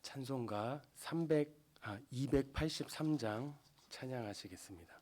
찬송가 283장 찬양하시겠습니다.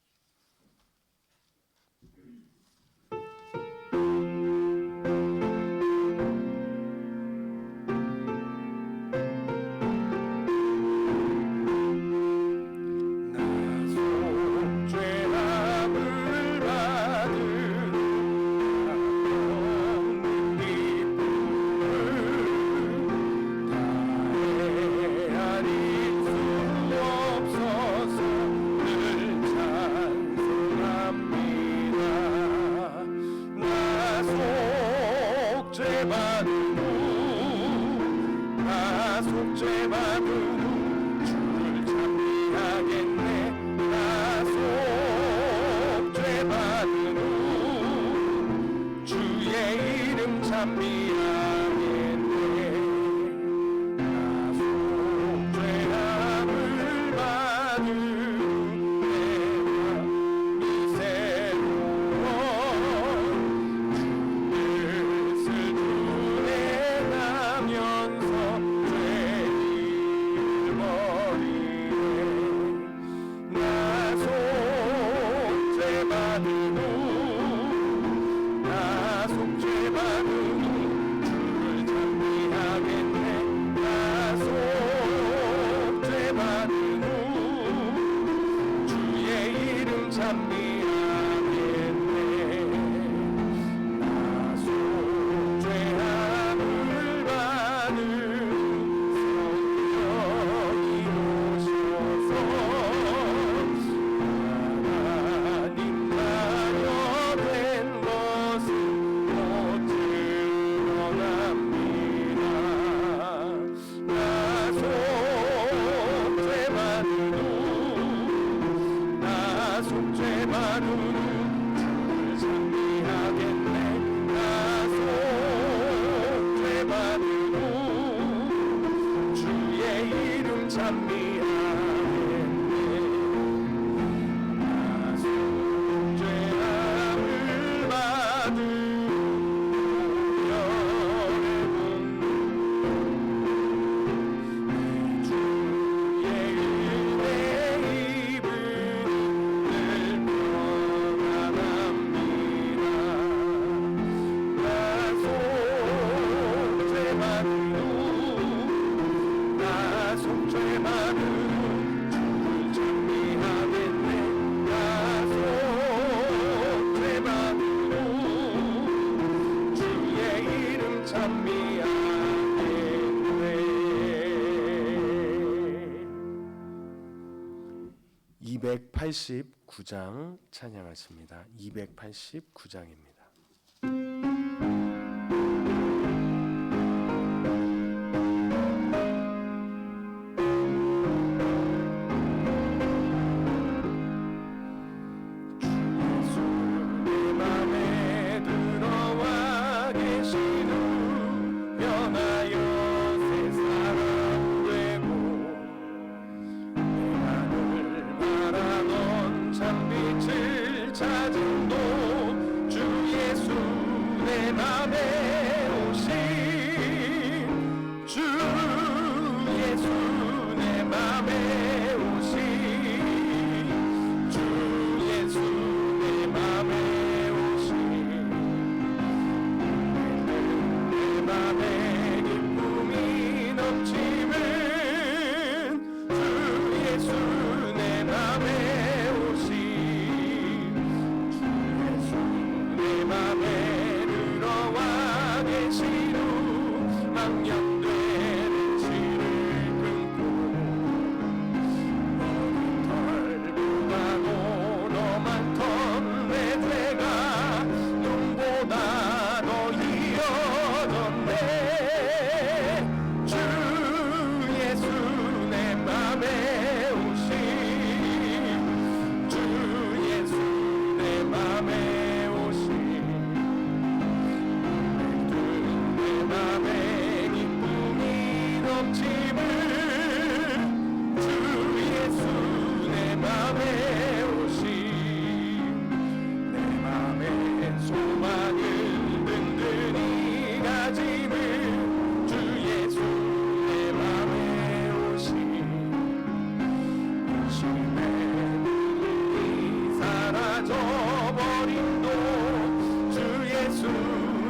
(289장) 찬양하십니다. 289장입니다.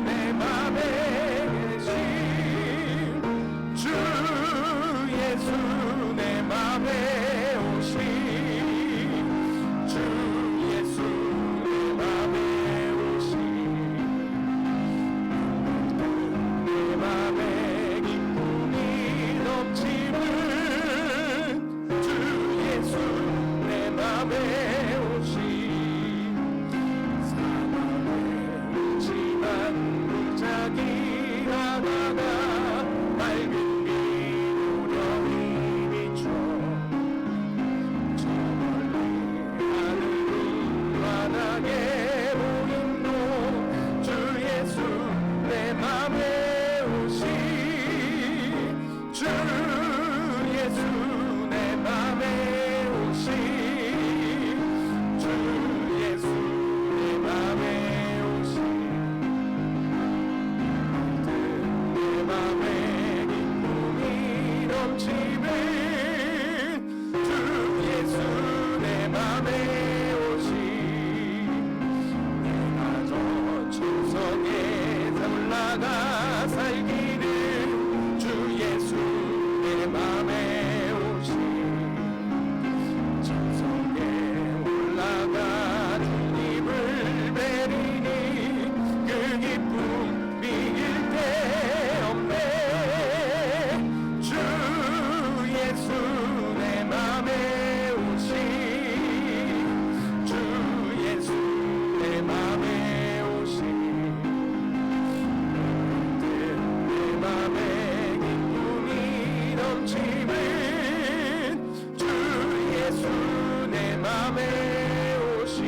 내 맘에 계신 주 예수 내 맘에 오신 주 예수 내 맘에 오신 내 맘에 기쁨이 넘치는 주 예수 내 맘에 오신 사랑에 울지만 무작위 하나가 밝은 빛으로 비춰 저 멀리 하늘은 환하게 보인도 주 예수 내 맘에 오신 주 예수 내 맘에 오신 주 예수 내 맘에 오신 내 맘에 기쁨이 넘치는 주 예수 내 맘에 오신 내가 저 천성에서 올라가 살기는 주 예수 내 맘에 오신 천성에 올라가 주님을 뵈리니 그 기쁨 비길 데 없네 주 예수 내 맘에 오신 주 예수 내 맘에 오신 내 맘에 기쁨이 넘치는 주 예수 내 맘에 오신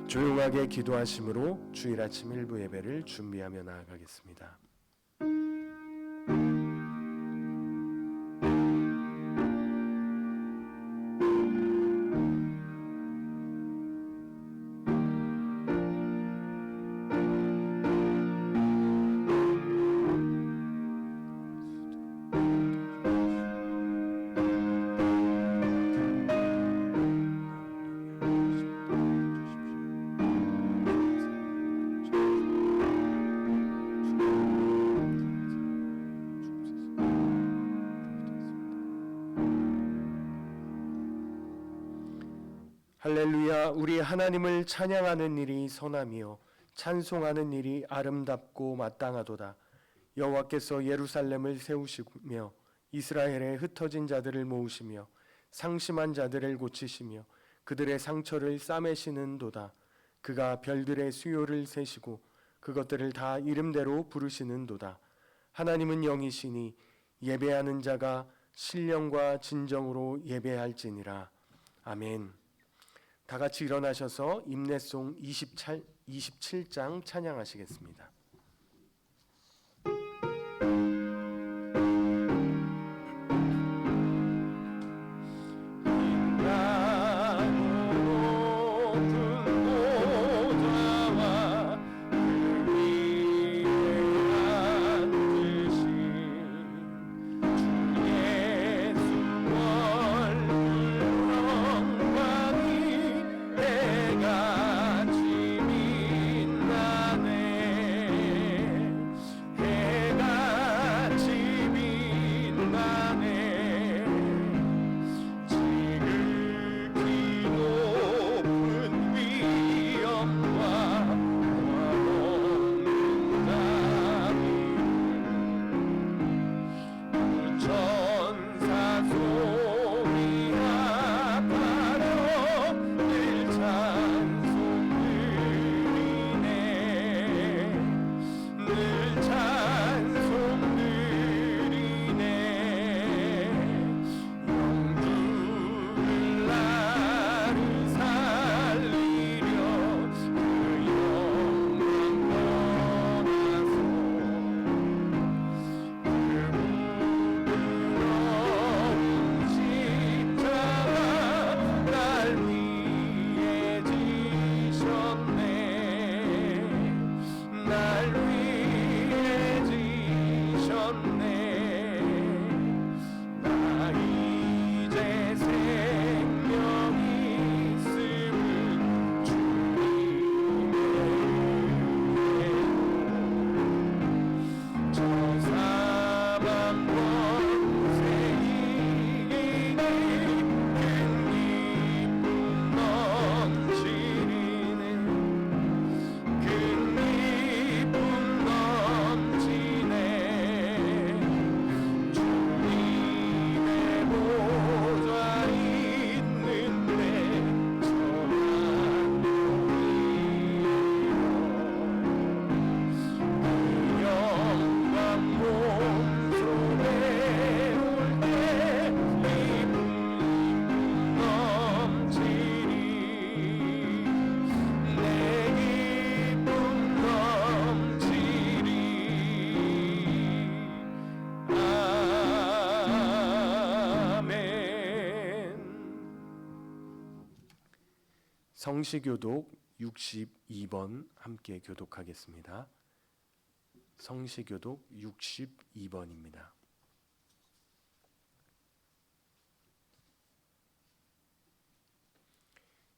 조용하게 기도하심으로 주일 아침 일부 예배를 준비하며 나아가겠습니다. 할렐루야. 우리 하나님을 찬양하는 일이 선함이요 찬송하는 일이 아름답고 마땅하도다. 여호와께서 예루살렘을 세우시며 이스라엘의 흩어진 자들을 모으시며 상심한 자들을 고치시며 그들의 상처를 싸매시는도다. 그가 별들의 수요를 세시고 그것들을 다 이름대로 부르시는도다. 하나님은 영이시니 예배하는 자가 신령과 진정으로 예배할지니라. 아멘. 다 같이 일어나셔서 임내송 27장 찬양하시겠습니다. 같이 빛나네 성시교독 62번 함께 교독하겠습니다. 성시교독 62번입니다.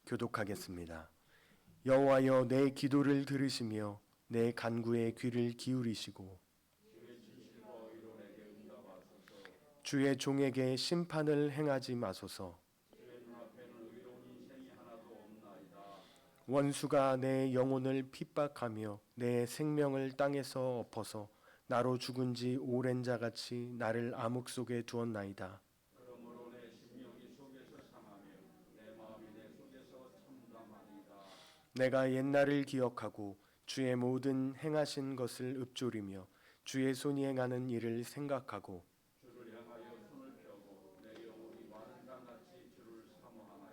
교독하겠습니다. 여호와여, 내 기도를 들으시며 내 간구에 귀를 기울이시고 주의 종에게 심판을 행하지 마소서. 원수가 내 영혼을 핍박하며 내 생명을 땅에서 엎어서 나로 죽은 지 오랜 자같이 나를 암흑 속에 두었나이다. 그러므로 내 심령이 속에서 상하며 내 마음이 내 속에서 참담하니이다. 내가 옛날을 기억하고 주의 모든 행하신 것을 읊조리며 주의 손이 행하는 일을 생각하고 주를 향하여 손을 펴고 내 영혼이 마른 강같이 주를 사모하나이다.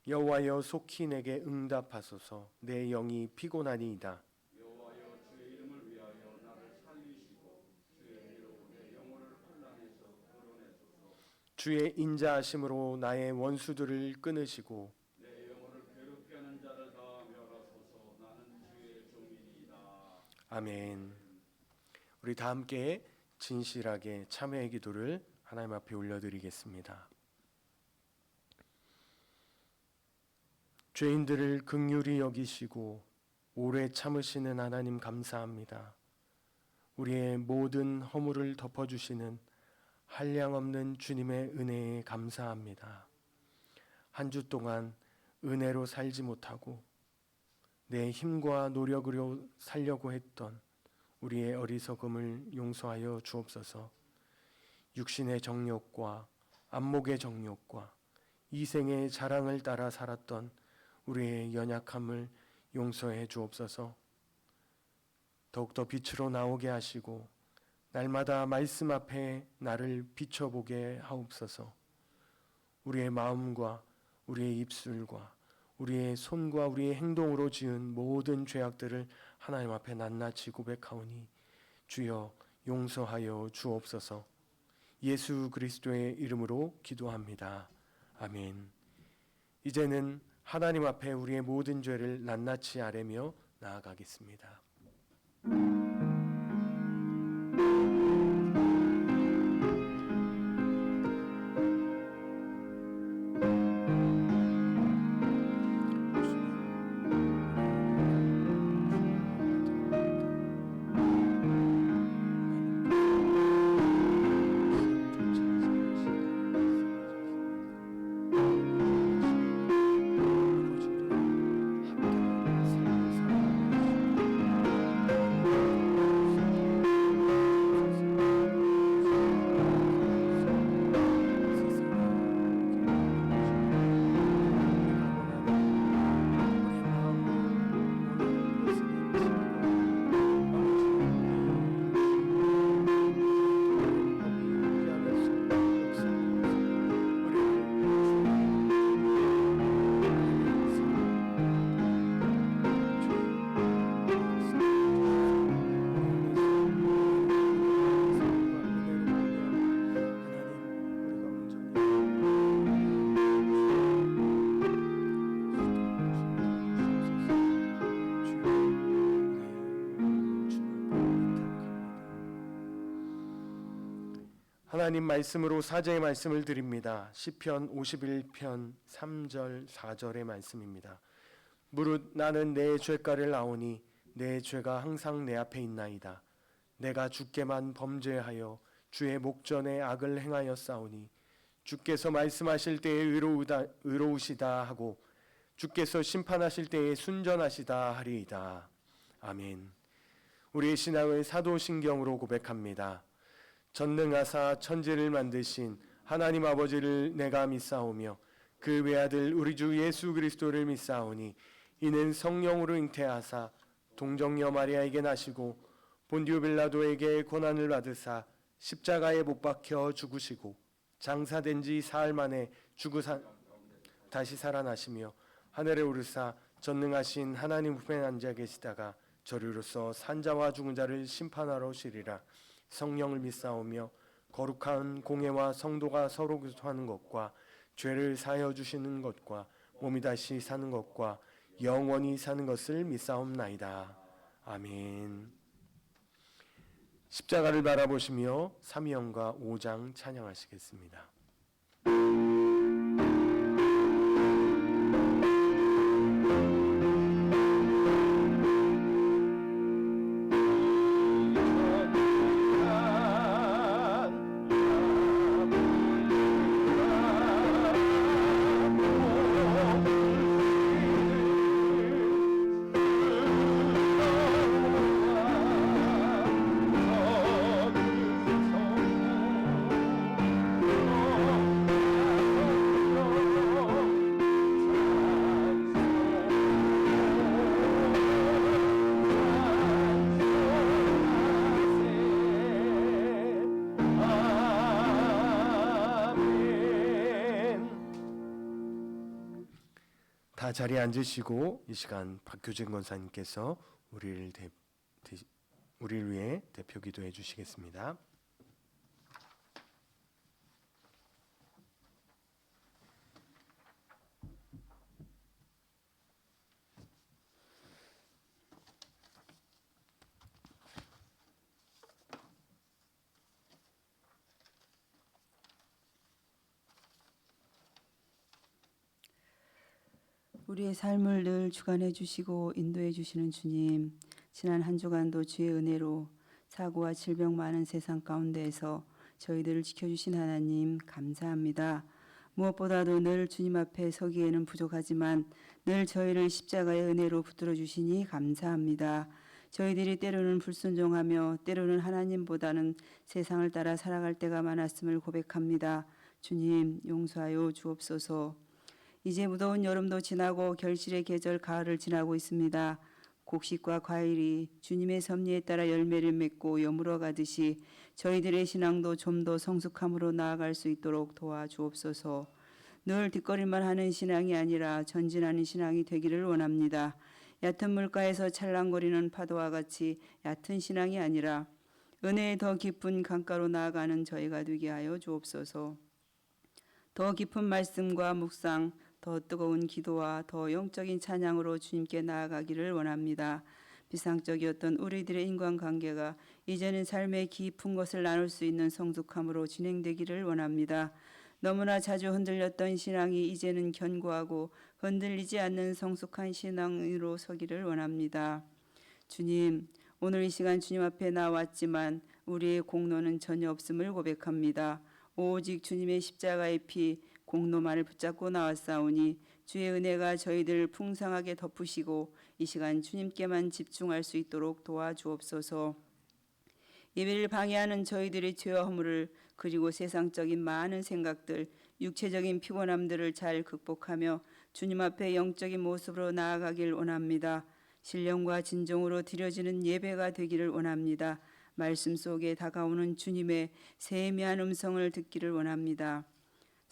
여호와여, 속히 내게 응답하소서. 내 영이 피곤하니이다. 여호와여, 주의 이름을 위하여 나를 살리시고 주의 미로 내 영혼을 혼란에서 끌어내소서. 주의 인자하심으로 나의 원수들을 끊으시고 내 영혼을 괴롭게 하는 자를 다 멸하소서. 나는 주의 종이니이다. 아멘. 우리 다 함께 진실하게 참회의 기도를 하나님 앞에 올려드리겠습니다. 죄인들을 긍휼히 여기시고 오래 참으시는 하나님 감사합니다. 우리의 모든 허물을 덮어주시는 한량없는 주님의 은혜에 감사합니다. 한 주 동안 은혜로 살지 못하고 내 힘과 노력으로 살려고 했던 우리의 어리석음을 용서하여 주옵소서. 육신의 정욕과 안목의 정욕과 이생의 자랑을 따라 살았던 우리의 연약함을 용서해 주옵소서. 더욱더 빛으로 나오게 하시고 날마다 말씀 앞에 나를 비춰보게 하옵소서. 우리의 마음과 우리의 입술과 우리의 손과 우리의 행동으로 지은 모든 죄악들을 하나님 앞에 낱낱이 고백하오니 주여 용서하여 주옵소서. 예수 그리스도의 이름으로 기도합니다. 아멘. 이제는 하나님 앞에 우리의 모든 죄를 낱낱이 아뢰며 나아가겠습니다. 하나님 말씀으로 사제의 말씀을 드립니다. 시편 51편 3절 4절의 말씀입니다. 무릇 나는 내 죄가를 아오니 내 죄가 항상 내 앞에 있나이다. 내가 주께만 범죄하여 주의 목전에 악을 행하였사오니 주께서 말씀하실 때에 의로우시다 하고 주께서 심판하실 때에 순전하시다 하리이다. 아멘. 우리의 신앙을 사도신경으로 고백합니다. 전능하사 천지를 만드신 하나님 아버지를 내가 믿사오며 그 외아들 우리 주 예수 그리스도를 믿사오니 이는 성령으로 잉태하사 동정녀 마리아에게 나시고 본디오 빌라도에게 고난을 받으사 십자가에 못 박혀 죽으시고 장사된 지 사흘 만에 다시 살아나시며 하늘에 오르사 전능하신 하나님 우편에 앉아 계시다가 저리로서 산자와 죽은 자를 심판하러 오시리라. 성령을 믿사오며 거룩한 공회와 성도가 서로 교통하는 것과 죄를 사하여 주시는 것과 몸이 다시 사는 것과 영원히 사는 것을 믿사옵나이다. 아멘. 십자가를 바라보시며 삼위영과 5장 찬양하시겠습니다. 다 자리에 앉으시고 이 시간 박규진 권사님께서 우리를 위해 대표 기도해 주시겠습니다. 우리의 삶을 늘 주관해 주시고 인도해 주시는 주님, 지난 한 주간도 주의 은혜로 사고와 질병 많은 세상 가운데에서 저희들을 지켜주신 하나님 감사합니다. 무엇보다도 늘 주님 앞에 서기에는 부족하지만 늘 저희를 십자가의 은혜로 붙들어 주시니 감사합니다. 저희들이 때로는 불순종하며 때로는 하나님보다는 세상을 따라 살아갈 때가 많았음을 고백합니다. 주님 용서하여 주옵소서. 이제 무더운 여름도 지나고 결실의 계절 가을을 지나고 있습니다. 곡식과 과일이 주님의 섭리에 따라 열매를 맺고 여물어 가듯이 저희들의 신앙도 좀 더 성숙함으로 나아갈 수 있도록 도와주옵소서. 늘 뒷거릴만 하는 신앙이 아니라 전진하는 신앙이 되기를 원합니다. 얕은 물가에서 찰랑거리는 파도와 같이 얕은 신앙이 아니라 은혜의 더 깊은 강가로 나아가는 저희가 되게 하여 주옵소서. 더 깊은 말씀과 묵상, 더 뜨거운 기도와 더 영적인 찬양으로 주님께 나아가기를 원합니다. 비상적이었던 우리들의 인간관계가 이제는 삶의 깊은 것을 나눌 수 있는 성숙함으로 진행되기를 원합니다. 너무나 자주 흔들렸던 신앙이 이제는 견고하고 흔들리지 않는 성숙한 신앙으로 서기를 원합니다. 주님, 오늘 이 시간 주님 앞에 나왔지만 우리의 공로는 전혀 없음을 고백합니다. 오직 주님의 십자가의 피 공로만을 붙잡고 나왔사오니 주의 은혜가 저희들을 풍성하게 덮으시고 이 시간 주님께만 집중할 수 있도록 도와주옵소서. 예배를 방해하는 저희들의 죄와 허물을 그리고 세상적인 많은 생각들, 육체적인 피곤함들을 잘 극복하며 주님 앞에 영적인 모습으로 나아가길 원합니다. 신령과 진정으로 드려지는 예배가 되기를 원합니다. 말씀 속에 다가오는 주님의 세미한 음성을 듣기를 원합니다.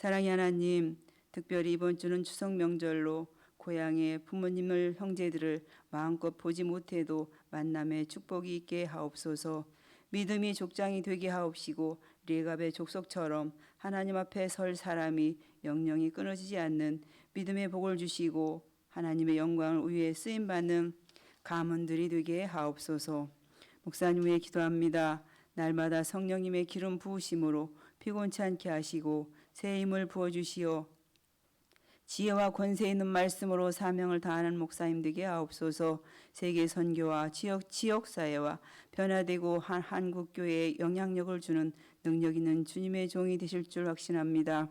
사랑의 하나님, 특별히 이번 주는 추석 명절로 고향의 부모님을 형제들을 마음껏 보지 못해도 만남의 축복이 있게 하옵소서. 믿음이 족장이 되게 하옵시고 레갑의 족속처럼 하나님 앞에 설 사람이 영영이 끊어지지 않는 믿음의 복을 주시고 하나님의 영광을 위해 쓰임받는 가문들이 되게 하옵소서. 목사님 위해 기도합니다. 날마다 성령님의 기름 부으심으로 피곤치 않게 하시고 새 힘을 부어주시어 지혜와 권세 있는 말씀으로 사명을 다하는 목사님 되게 하옵소서. 세계 선교와 지역 사회와 변화되고 한국 교회에 영향력을 주는 능력 있는 주님의 종이 되실 줄 확신합니다.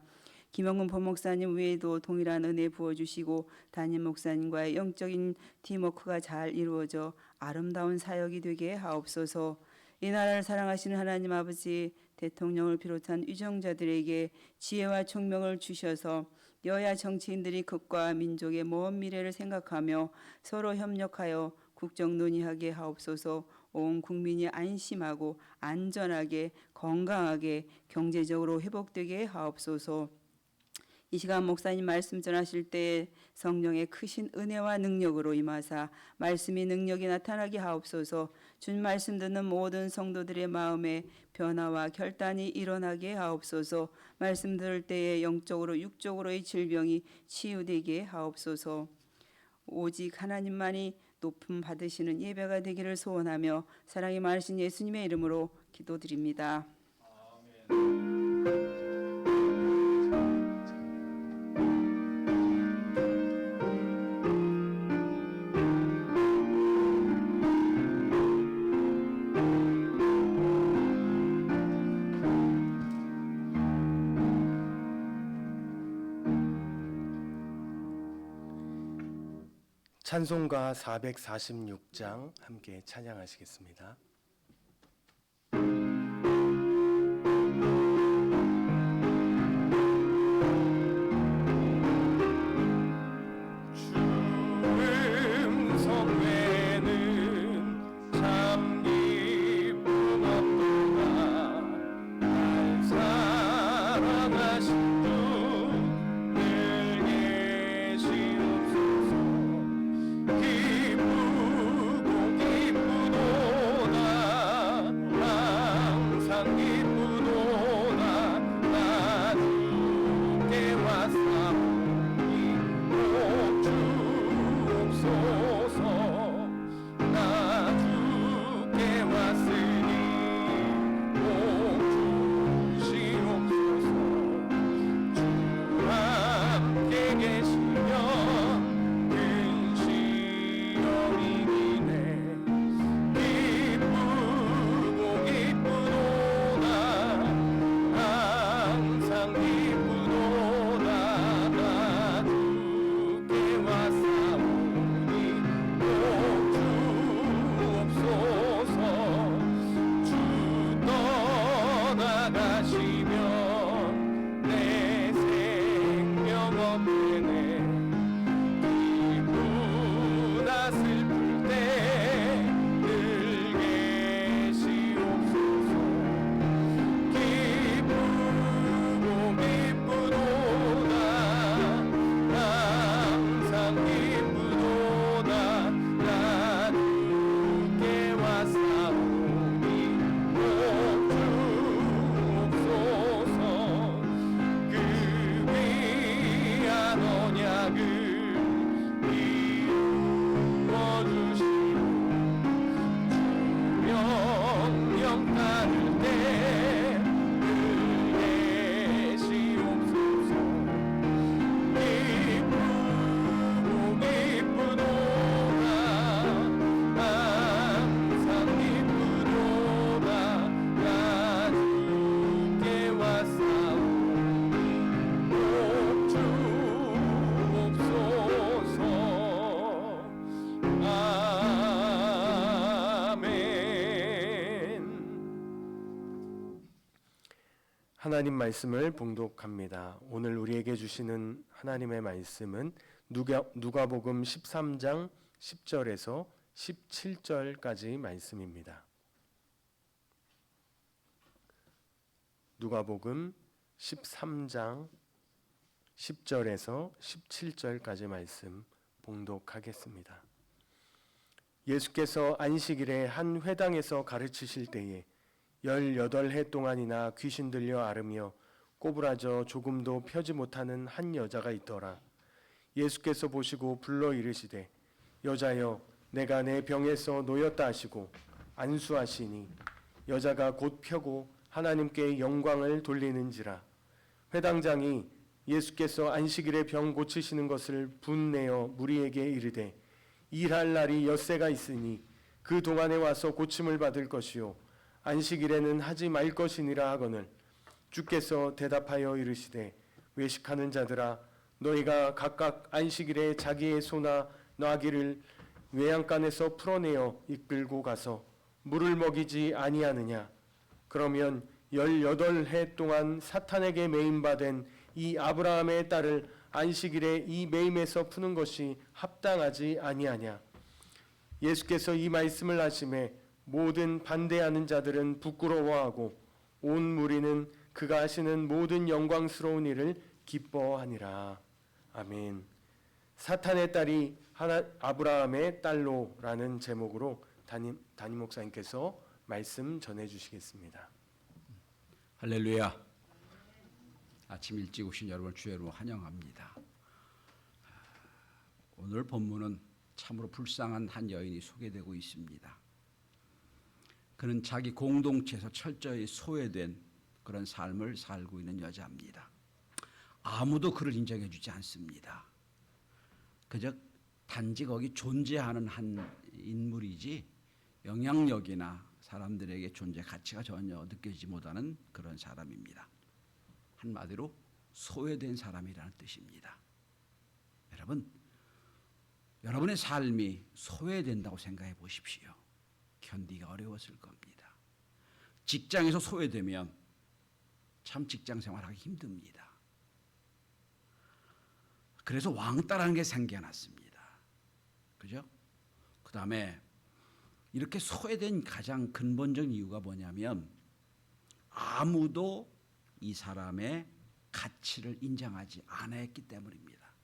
김영근 본목사님 외에도 동일한 은혜 부어주시고 담임 목사님과의 영적인 팀워크가 잘 이루어져 아름다운 사역이 되게 하옵소서. 이 나라를 사랑하시는 하나님 아버지, 대통령을 비롯한 위정자들에게 지혜와 총명을 주셔서 여야 정치인들이 국가와 민족의 먼 미래를 생각하며 서로 협력하여 국정 논의하게 하옵소서. 온 국민이 안심하고 안전하게 건강하게 경제적으로 회복되게 하옵소서. 이 시간 목사님 말씀 전하실 때 성령의 크신 은혜와 능력으로 임하사 말씀이 능력이 나타나게 하옵소서. 주님 말씀 듣는 모든 성도들의 마음에 변화와 결단이 일어나게 하옵소서. 말씀 들을 때에 영적으로 육적으로의 질병이 치유되게 하옵소서. 오직 하나님만이 높임 받으시는 예배가 되기를 소원하며 사랑이 많으신 예수님의 이름으로 기도드립니다. 찬송가 446장 함께 찬양하시겠습니다. 하나님 말씀을 봉독합니다. 오늘 우리에게 주시는 하나님의 말씀은 누가복음 13장 10절에서 17절까지 말씀입니다. 누가복음 13장 10절에서 17절까지 말씀 봉독하겠습니다. 예수께서 안식일에 한 회당에서 가르치실 때에 18해 동안이나 귀신 들려 앓으며 꼬부라져 조금도 펴지 못하는 한 여자가 있더라. 예수께서 보시고 불러 이르시되 여자여 내가 내 병에서 놓였다 하시고 안수하시니 여자가 곧 펴고 하나님께 영광을 돌리는지라. 회당장이 예수께서 안식일에 병 고치시는 것을 분내어 무리에게 이르되 일할 날이 엿새가 있으니 그 동안에 와서 고침을 받을 것이요 안식일에는 하지 말 것이니라 하거늘 주께서 대답하여 이르시되 외식하는 자들아 너희가 각각 안식일에 자기의 소나 나귀를 외양간에서 풀어내어 이끌고 가서 물을 먹이지 아니하느냐. 그러면 18해 동안 사탄에게 매임받은 이 아브라함의 딸을 안식일에 이 매임에서 푸는 것이 합당하지 아니하냐. 예수께서 이 말씀을 하심에 모든 반대하는 자들은 부끄러워하고 온 무리는 그가 하시는 모든 영광스러운 일을 기뻐하니라. 아멘. 사탄의 딸이 아브라함의 딸로라는 제목으로 담임 목사님께서 말씀 전해 주시겠습니다. 할렐루야. 아침 일찍 오신 여러분을 주의 이름으로 환영합니다. 오늘 본문은 참으로 불쌍한 한 여인이 소개되고 있습니다. 그는 자기 공동체에서 철저히 소외된 그런 삶을 살고 있는 여자입니다. 아무도 그를 인정해 주지 않습니다. 그저 단지 거기 존재하는 한 인물이지 영향력이나 사람들에게 존재 가치가 전혀 느껴지지 못하는 그런 사람입니다. 한마디로 소외된 사람이라는 뜻입니다. 여러분의 삶이 소외된다고 생각해 보십시오. 견디기가 어려웠을 겁니다. 직장에서 소외되면 참 직장 생활하기 힘듭니다. 그래서 왕따라는 게 생겨났습니다. 그죠? 그 다음에 이렇게 소외된 가장 근본적인 이유가 뭐냐면 아무도 이 사람의 가치를 인정하지 않았기 때문입니다.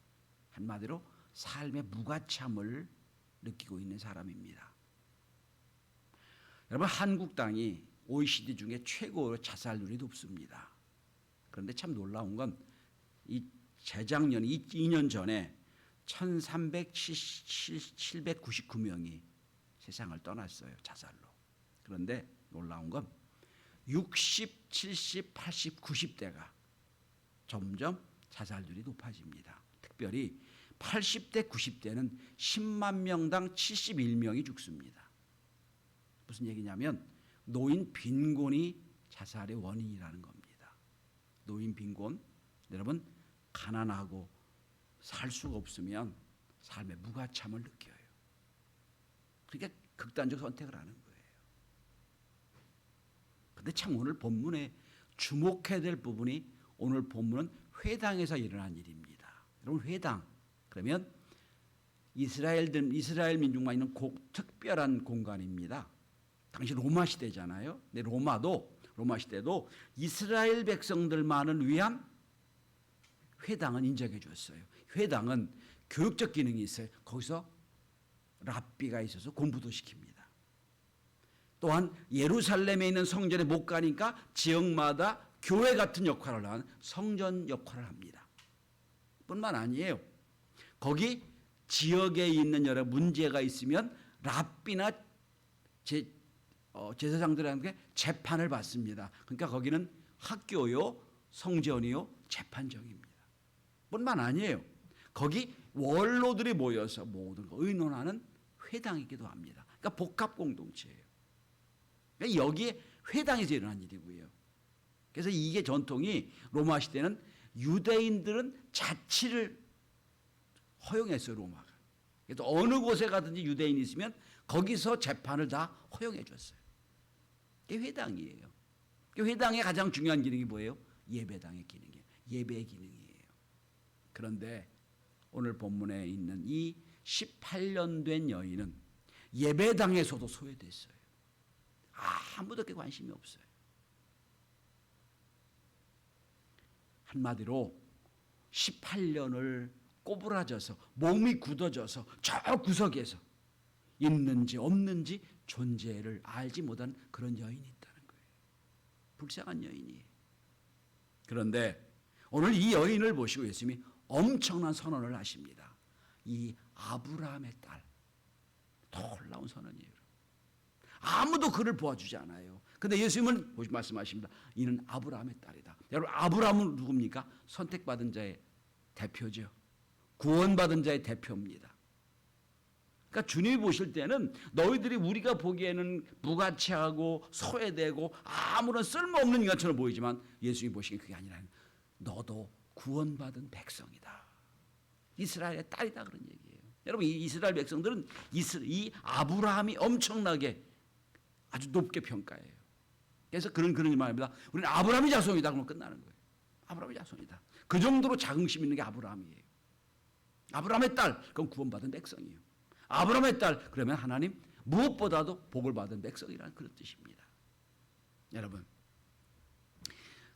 한마디로 삶의 무가치함을 느끼고 있는 사람입니다. 여러분, 한국 땅이 OECD 중에 최고로 자살률이 높습니다. 그런데 참 놀라운 건 이 재작년 2년 전에 1399명이 세상을 떠났어요. 자살로. 그런데 놀라운 건 60, 70, 80, 90대가 점점 자살률이 높아집니다. 특별히 80대, 90대는 10만 명당 71명이 죽습니다. 무슨 얘기냐면 노인 빈곤이 자살의 원인이라는 겁니다. 노인 빈곤, 여러분 가난하고 살 수가 없으면 삶의 무가참을 느껴요. 그러니까 극단적 선택을 하는 거예요. 근데 참 오늘 본문에 주목해야 될 부분이 오늘 본문은 회당에서 일어난 일입니다. 여러분, 회당 그러면 이스라엘 민족만 있는 특별한 공간입니다. 당시 로마 시대잖아요. 근데 로마 시대도 이스라엘 백성들만을 위한 회당은 인정해 줬어요. 회당은 교육적 기능이 있어요. 거기서 랍비가 있어서 공부도 시킵니다. 또한 예루살렘에 있는 성전에 못 가니까 지역마다 교회 같은 역할을 하는 성전 역할을 합니다. 뿐만 아니에요. 거기 지역에 있는 여러 문제가 있으면 랍비나 제사장들에게 재판을 받습니다. 그러니까 거기는 학교요, 성전이요, 재판정입니다. 뿐만 아니에요. 거기 원로들이 모여서 모든 거 의논하는 회당이기도 합니다. 그러니까 복합 공동체예요. 그러니까 여기에 회당에서 일어난 일이고요. 그래서 이게 전통이 로마 시대는 유대인들은 자치를 허용했어요, 로마가. 그래서 어느 곳에 가든지 유대인이 있으면 거기서 재판을 다 허용해 줬어요. 그게 회당이에요. 회당의 가장 중요한 기능이 뭐예요? 예배당의 기능이에요. 예배의 기능이에요. 그런데 오늘 본문에 있는 이 18년 된 여인은 예배당에서도 소외됐어요. 아무도 그렇게 관심이 없어요. 한마디로 18년을 꼬부라져서 몸이 굳어져서 저 구석에서 있는지 없는지 존재를 알지 못한 그런 여인이 있다는 거예요. 불쌍한 여인이에요. 그런데 오늘 이 여인을 보시고 예수님이 엄청난 선언을 하십니다. 이 아브라함의 딸, 놀라운 선언이에요. 아무도 그를 보아주지 않아요. 근데 예수님은 말씀하십니다. 이는 아브라함의 딸이다. 여러분, 아브라함은 누굽니까? 선택받은 자의 대표죠. 구원받은 자의 대표입니다. 그러니까 주님이 보실 때는 너희들이 우리가 보기에는 무가치하고 소외되고 아무런 쓸모없는 인간처럼 보이지만 예수님이 보시기엔 그게 아니라 너도 구원받은 백성이다. 이스라엘의 딸이다, 그런 얘기예요. 여러분, 이 이스라엘 백성들은 이 아브라함이 엄청나게 아주 높게 평가해요. 그래서 그런 말입니다. 우리는 아브라함의 자손이다 그러면 끝나는 거예요. 아브라함의 자손이다. 그 정도로 자긍심 있는 게 아브라함이에요. 아브라함의 딸, 그건 구원받은 백성이에요. 아브라함의 딸, 그러면 하나님 무엇보다도 복을 받은 백성이라는 그런 뜻입니다. 여러분,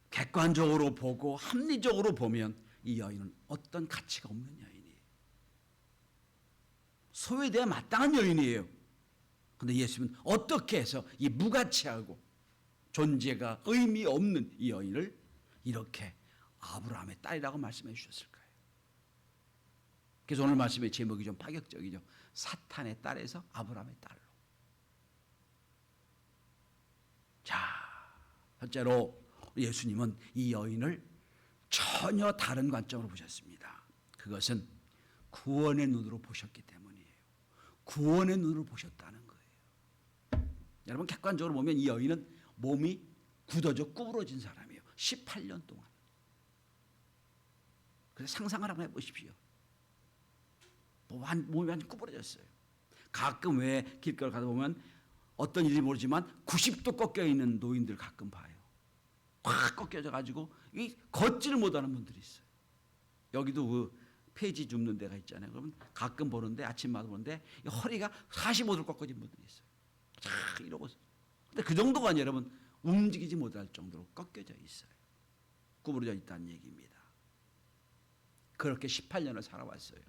객관적으로 보고 합리적으로 보면 이 여인은 어떤 가치가 없는 여인이에요. 소유에 마땅한 여인이에요. 그런데 예수님은 어떻게 해서 이 무가치하고 존재가 의미 없는 이 여인을 이렇게 아브라함의 딸이라고 말씀해 주셨을까요? 그래서 오늘 말씀의 제목이 좀 파격적이죠. 사탄의 딸에서 아브라함의 딸로. 자, 첫째로 예수님은 이 여인을 전혀 다른 관점으로 보셨습니다. 그것은 구원의 눈으로 보셨기 때문이에요. 구원의 눈으로 보셨다는 거예요. 여러분 객관적으로 보면 이 여인은 몸이 굳어져 구부러진 사람이에요. 18년 동안. 그래서 상상을 한번 해보십시오. 몸이 완전 구부러졌어요. 가끔 왜 길거리 가다 보면 어떤 일인지 모르지만 90도 꺾여 있는 노인들 가끔 봐요. 확 꺾여져 가지고 이 걷지를 못하는 분들이 있어요. 여기도 그 폐지 줍는 데가 있잖아요. 그러면 가끔 보는데 아침마다 보는데 허리가 45도로 꺾어진 분들이 있어요. 자 이러고서. 근데 그 정도가 아니라 여러분 움직이지 못할 정도로 꺾여져 있어요. 구부러져 있다는 얘기입니다. 그렇게 18년을 살아왔어요.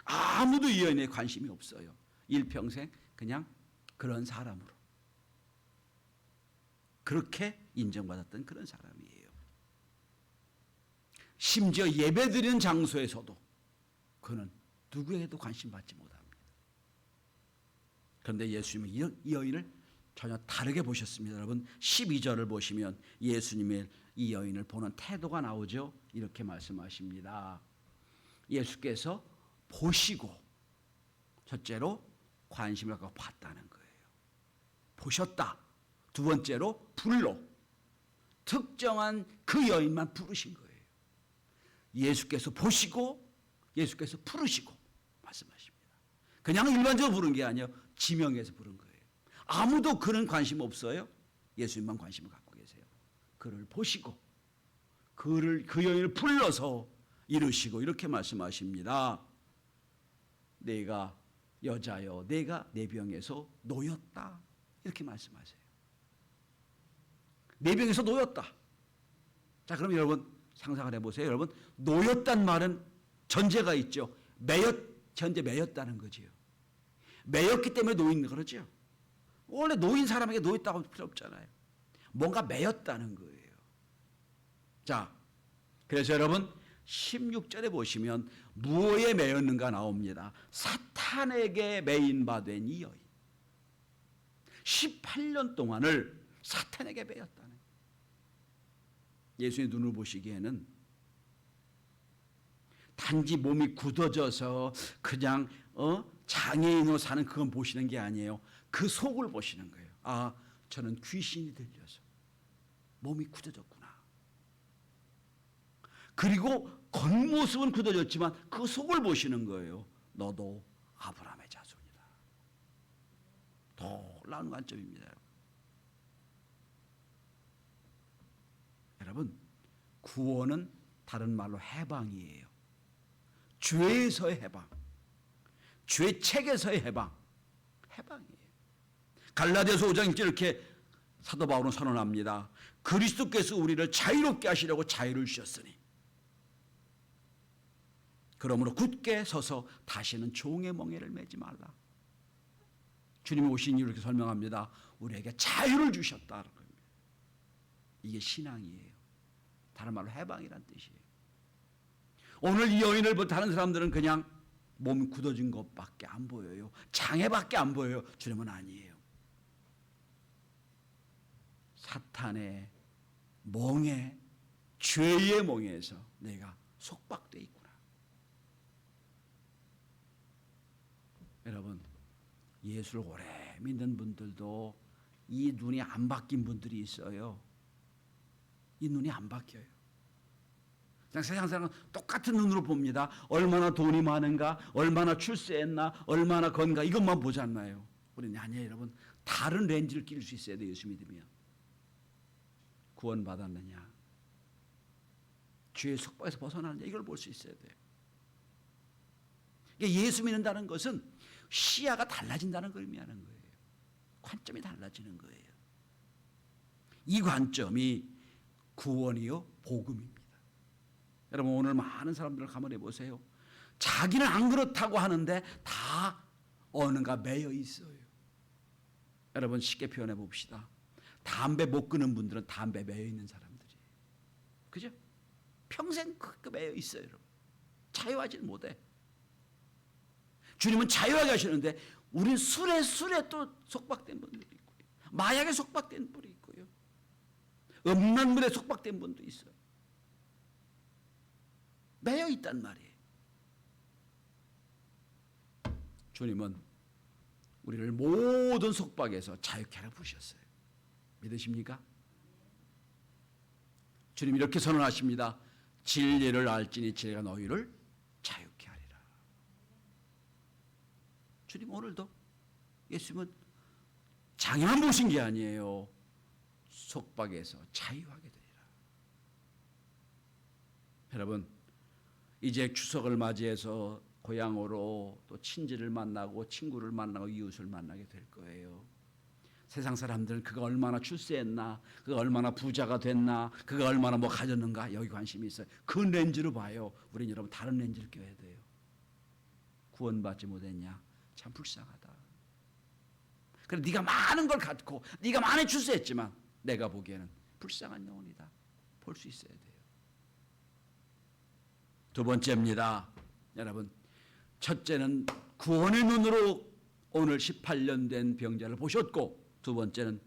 아무도 이 여인에 관심이 없어요. 일평생 그냥 그런 사람으로. 그렇게 인정받았던 그런 사람이에요. 심지어 예배드리는 장소에서도 그는 누구에게도 관심 받지 못합니다. 그런데 예수님은 이 여인을 전혀 다르게 보셨습니다. 여러분 12절을 보시면 예수님의 이 여인을 보는 태도가 나오죠. 이렇게 말씀하십니다. 예수께서 보시고 첫째로 관심을 갖고 봤다는 거예요. 보셨다. 두 번째로 불로 특정한 그 여인만 부르신 거예요. 예수께서 보시고 예수께서 부르시고 말씀하십니다. 그냥 일반적으로 부른 게 아니에요. 지명해서 부른 거예요. 아무도 그런 관심 없어요. 예수님만 관심을 갖고 계세요. 그를 보시고 그 여인을 불러서 이르시고 이렇게 말씀하십니다. 내가 여자여 내가 내 병에서 놓였다. 이렇게 말씀하세요. 내 병에서 놓였다. 자, 그럼 여러분 상상을 해보세요. 여러분 놓였단 말은 전제가 있죠. 현재 매였다는 거지요. 매였기 때문에 놓인 그러죠. 원래 놓인 사람에게 놓였다고 할 필요 없잖아요. 뭔가 매였다는 거예요. 자, 그래서 여러분 16절에 보시면 무엇에 매였는가 나옵니다. 사탄에게 매인 바 된 이 여인. 18년 동안을 사탄에게 매였다는 거예요. 예수의 눈을 보시기에는 단지 몸이 굳어져서 그냥 장애인으로 사는 그건 보시는 게 아니에요. 그 속을 보시는 거예요. 아, 저는 귀신이 들려서 몸이 굳어졌구나. 그리고 겉모습은 굳어졌지만 그 속을 보시는 거예요. 너도 아브라함의 자손이다. 놀라운 관점입니다. 여러분, 구원은 다른 말로 해방이에요. 죄에서의 해방, 죄책에서의 해방, 해방이에요. 갈라디아서 5장 1절 이렇게 사도 바울은 선언합니다. 그리스도께서 우리를 자유롭게 하시려고 자유를 주셨으니 그러므로 굳게 서서 다시는 종의 멍에를 매지 말라. 주님이 오신 이유를 이렇게 설명합니다. 우리에게 자유를 주셨다. 이게 신앙이에요. 다른 말로 해방이란 뜻이에요. 오늘 이 여인을 본 다른 사람들은 그냥 몸이 굳어진 것밖에 안 보여요. 장애밖에 안 보여요. 주님은 아니에요. 사탄의 멍에, 죄의 멍에서 내가 속박돼 있구나. 여러분, 예수를 오래 믿는 분들도 이 눈이 안 바뀐 분들이 있어요. 이 눈이 안 바뀌어요. 그냥 세상 사람은 똑같은 눈으로 봅니다. 얼마나 돈이 많은가, 얼마나 출세했나, 얼마나 건가 이것만 보잖아요. 우리는 아니에요, 여러분. 다른 렌즈를 끼울 수 있어야 돼요. 예수 믿으면. 구원받았느냐, 죄의 속박에서 벗어나느냐 이걸 볼 수 있어야 돼요. 예수 믿는다는 것은 시야가 달라진다는 걸 의미하는 거예요. 관점이 달라지는 거예요. 이 관점이 구원이요 복음입니다. 여러분 오늘 많은 사람들을 가만히 보세요. 자기는 안 그렇다고 하는데 다 어느가 매여 있어요. 여러분 쉽게 표현해 봅시다. 담배 못 끊는 분들은 담배 매여 있는 사람들이에요. 그죠? 평생 그 매여 있어요. 여러분. 자유하지는 못해. 주님은 자유하게 하시는데 우린 술에 또 속박된 분들이 있고요. 마약에 속박된 분이 있고요. 음란물에 속박된 분도 있어요. 매여 있단 말이에요. 주님은 우리를 모든 속박에서 자유케 하라 부르셨어요. 믿으십니까? 주님 이렇게 선언하십니다. 진리를 알지니 진리가 너희를 자유케 하리라. 주님 오늘도 예수님은 장애만 보신 게 아니에요. 속박에서 자유하게 되리라. 여러분 이제 추석을 맞이해서 고향으로 또 친지를 만나고 친구를 만나고 이웃을 만나게 될 거예요. 세상 사람들은 그가 얼마나 출세했나, 그가 얼마나 부자가 됐나, 그가 얼마나 뭐 가졌는가 여기 관심이 있어요. 그 렌즈로 봐요. 우린 여러분 다른 렌즈를 껴야 돼요. 구원받지 못했냐? 참 불쌍하다. 그래 네가 많은 걸 갖고 네가 많이 출세했지만 내가 보기에는 불쌍한 영혼이다. 볼 수 있어야 돼요. 두 번째입니다. 여러분 첫째는 구원의 눈으로 오늘 18년 된 병자를 보셨고 두 번째는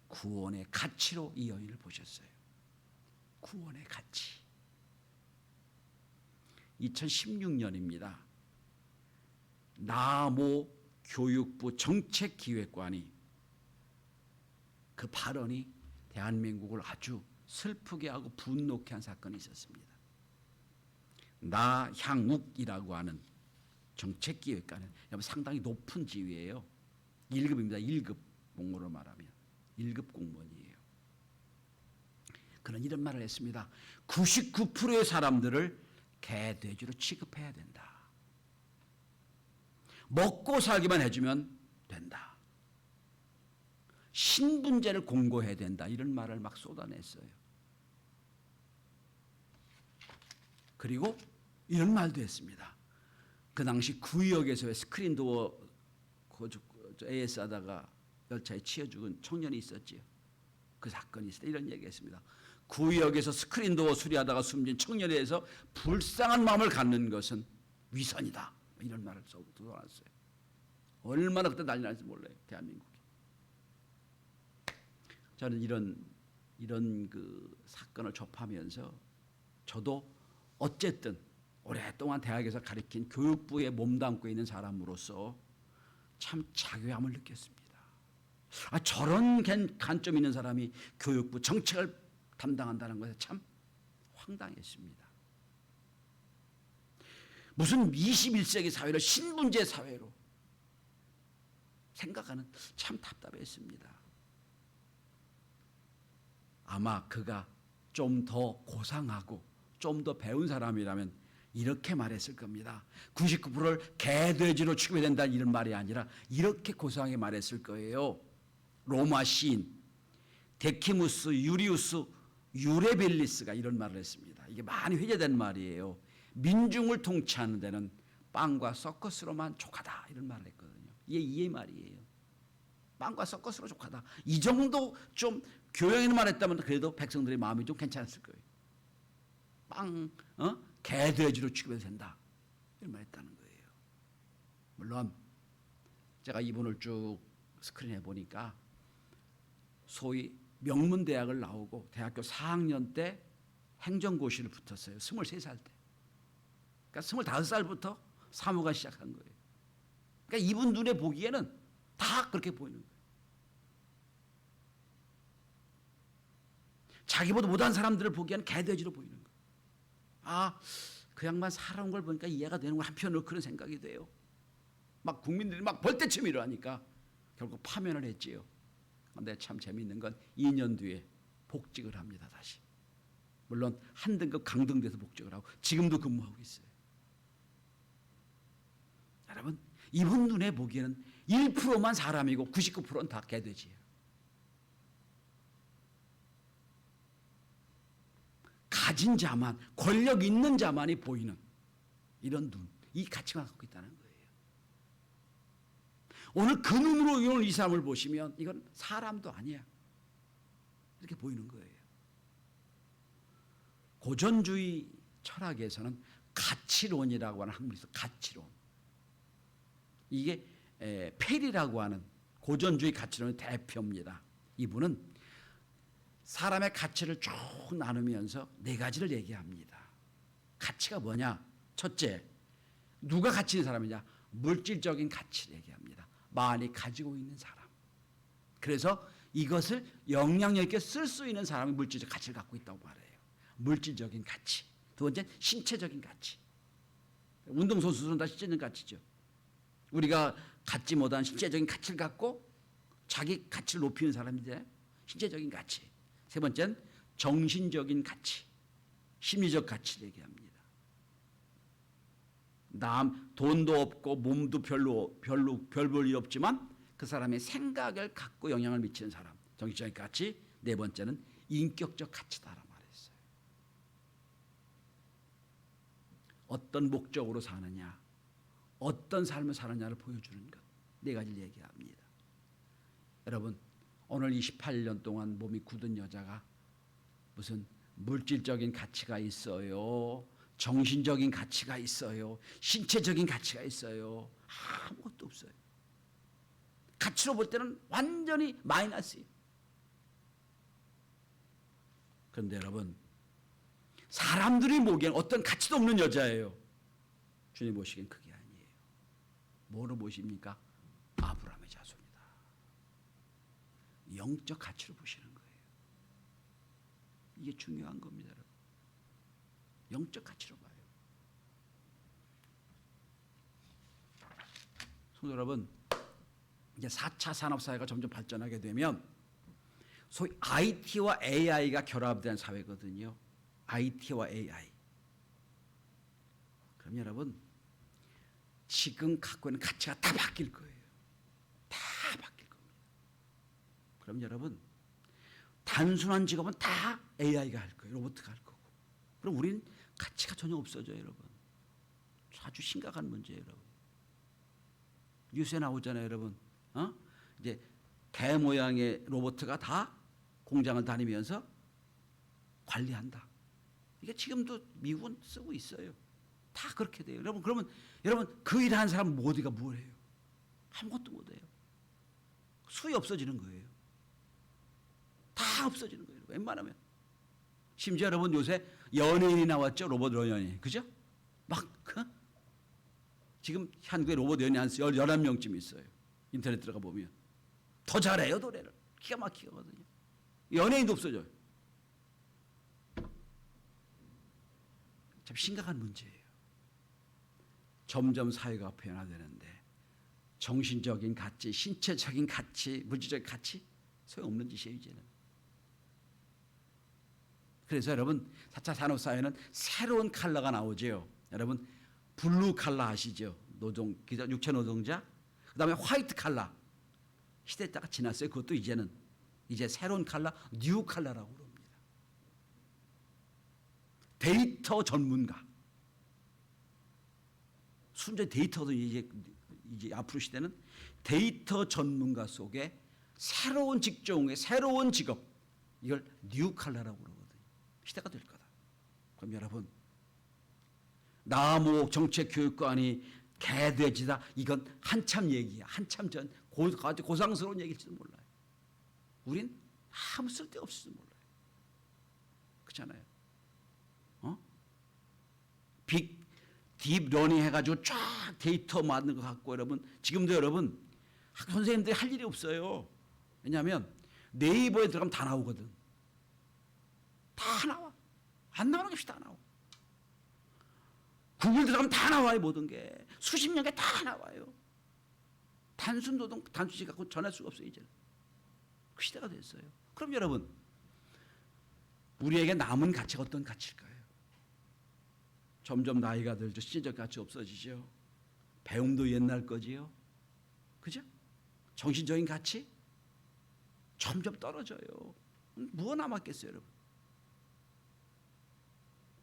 구원의 가치로 이 여인을 보셨어요. 구원의 가치. 2016년입니다. 나모 교육부 정책기획관이 그 발언이 대한민국을 아주 슬프게 하고 분노케 한 사건이 있었습니다. 나향욱이라고 하는 정책기획관은 상당히 높은 지위예요. 1급입니다. 1급 공무원으로 말하면 1급 공무원이에요. 그는 이런 말을 했습니다. 99%의 사람들을 개돼지로 취급해야 된다. 먹고 살기만 해주면 된다. 신분제를 공고해야 된다. 이런 말을 막 쏟아냈어요. 그리고 이런 말도 했습니다. 그 당시 구의역에서 스크린도어 AS 하다가 열차에 치여 죽은 청년이 있었지요. 그 사건이 있을 때 이런 얘기했습니다. 구의역에서 스크린도어 수리하다가 숨진 청년에 대해서 불쌍한 마음을 갖는 것은 위선이다. 이런 말을 쏟아놨어요. 얼마나 그때 난리 났는지 몰라요. 대한민국이. 저는 이런 그 사건을 접하면서 저도 어쨌든 오랫동안 대학에서 가르친 교육부에 몸담고 있는 사람으로서 참 자괴함을 느꼈습니다. 저런 관점 있는 사람이 교육부 정책을 담당한다는 것에 참 황당했습니다. 무슨 21세기 사회를 신분제 사회로 생각하는 참 답답했습니다. 아마 그가 좀 더 고상하고 좀 더 배운 사람이라면 이렇게 말했을 겁니다. 99%를 개돼지로 취급해야 된다 이런 말이 아니라 이렇게 고상하게 말했을 거예요. 로마 시인 데키무스 유리우스 유레빌리스가 이런 말을 했습니다. 이게 많이 회자된 말이에요. 민중을 통치하는 데는 빵과 서커스로만 족하다 이런 말을 했거든요. 이게 이의 말이에요. 빵과 서커스로 족하다. 이 정도 좀 교양 있는 말 했다면 그래도 백성들의 마음이 좀 괜찮았을 거예요. 개돼지로 취급해도 된다 이런 말 했다는 거예요. 물론 제가 이분을 쭉 스크린에 보니까 소위 명문대학을 나오고 대학교 4학년 때 행정고시를 붙었어요. 23살 때. 그러니까 25살부터 사무가 시작한 거예요. 그러니까 이분 눈에 보기에는 다 그렇게 보이는 거예요. 자기보다 못한 사람들을 보기에는 개돼지로 보이는 거예요. 그 양반 살아온 걸 보니까 이해가 되는 걸 한편으로 그런 생각이 돼요. 막 국민들이 막 벌떼치미를 하니까 결국 파면을 했지요. 그런데 참 재미있는 건 2년 뒤에 복직을 합니다. 다시. 물론 한 등급 강등돼서 복직을 하고 지금도 근무하고 있어요. 여러분 이분 눈에 보기에는 1%만 사람이고 99%는 다 개돼지예요. 가진 자만, 권력 있는 자만이 보이는 이런 눈, 이 가치만 갖고 있다는 거예요. 오늘 그 눈으로 오늘 이 사람을 보시면 이건 사람도 아니야. 이렇게 보이는 거예요. 고전주의 철학에서는 가치론이라고 하는 학문이 있어요. 가치론. 이게 페리라고 하는 고전주의 가치론의 대표입니다. 이분은 사람의 가치를 쭉 나누면서 네 가지를 얘기합니다. 가치가 뭐냐? 첫째, 누가 가치 있는 사람이냐? 물질적인 가치를 얘기합니다. 많이 가지고 있는 사람. 그래서 이것을 영향력 있게 쓸 수 있는 사람이 물질적 가치를 갖고 있다고 말해요. 물질적인 가치. 두 번째, 신체적인 가치. 운동선수들은 다 신체적인 가치죠. 우리가 갖지 못한 신체적인 가치를 갖고 자기 가치를 높이는 사람인데 신체적인 가치. 세 번째는 정신적인 가치, 심리적 가치를 얘기합니다. 돈도 없고 몸도 별 볼 일 없지만 그 사람의 생각을 갖고 영향을 미치는 사람, 정신적인 가치. 네 번째는 인격적 가치다라고 말했어요. 어떤 목적으로 사느냐, 어떤 삶을 사느냐를 보여주는 것. 네 가지를 얘기합니다. 여러분, 오늘 28년 동안 몸이 굳은 여자가 무슨 물질적인 가치가 있어요, 정신적인 가치가 있어요, 신체적인 가치가 있어요? 아무것도 없어요. 가치로 볼 때는 완전히 마이너스예요. 그런데 여러분, 사람들이 보기엔 어떤 가치도 없는 여자예요. 주님 보시기엔 그게 아니에요. 뭐로 보십니까? 아브라함의 자손이다. 영적 가치로 보시는 거예요. 이게 중요한 겁니다, 여러분. 영적 가치로 봐요. 성도 여러분, 이제 4차 산업사회가 점점 발전하게 되면 소위 IT와 AI가 결합된 사회거든요. IT와 AI. 그럼 여러분, 지금 갖고 있는 가치가 다 바뀔 거예요. 다 바뀔 겁니다. 그럼 여러분, 단순한 직업은 다 AI가 할 거예요. 로봇가 할 거고. 그럼 우리는 가치가 전혀 없어져요, 여러분. 아주 심각한 문제예요, 여러분. 뉴스에 나오잖아요, 여러분. 이제 개 모양의 로봇가 다 공장을 다니면서 관리한다. 이게 지금도 미국은 쓰고 있어요. 다 그렇게 돼요. 여러분, 그러면 여러분 그 일하는 사람은 어디가 뭘 해요? 아무것도 못 해요. 수이 없어지는 거예요. 다 없어지는 거예요. 웬만하면. 심지어 여러분 요새 연예인이 나왔죠. 로봇 연예인. 그죠? 막 지금 한국에 로봇 연예인 한 11명쯤 있어요. 인터넷 들어가 보면. 더 잘해요, 노래를. 기가 막히거든요. 연예인도 없어져요. 참 심각한 문제예요. 점점 사회가 변화되는데 정신적인 가치, 신체적인 가치, 물질적인 가치 소용없는 짓이에요, 이제는. 그래서 여러분 4차 산업사회는 새로운 컬러가 나오죠. 여러분 블루 컬러 아시죠? 육체 노동자. 그 다음에 화이트 컬러. 시대가 지났어요. 그것도 이제는 이제 새로운 컬러, 뉴 컬러라고 그럽니다. 데이터 전문가. 순전히 데이터도 이제 앞으로 시대는 데이터 전문가 속에 새로운 직종의 새로운 직업, 이걸 뉴 컬러라고 그러거든요. 시대가 될 거다. 그럼 여러분, 나무 정책 교육관이 개돼지다, 이건 한참 얘기야. 한참 전 고상스러운 얘기일지도 몰라요. 우린 아무 쓸데없을지도 몰라요. 그렇잖아요. 딥 러닝 해가지고 쫙 데이터 만든 거 갖고 여러분, 지금도 여러분 선생님들이 할 일이 없어요. 왜냐하면 네이버에 들어가면 다 나오거든. 다 나와. 안 나오는 게 없이 다 나와. 구글 들어가면 다 나와요. 모든 게 수십 년째 다 나와요. 단순 노동, 단순시 갖고 전할 수가 없어요. 이제는 그 시대가 됐어요. 그럼 여러분, 우리에게 남은 가치가 어떤 가치일까요? 점점 나이가 들죠. 신체적 가치 없어지죠. 배움도 옛날 거지요. 그죠? 정신적인 가치 점점 떨어져요. 뭐 남았겠어요, 여러분?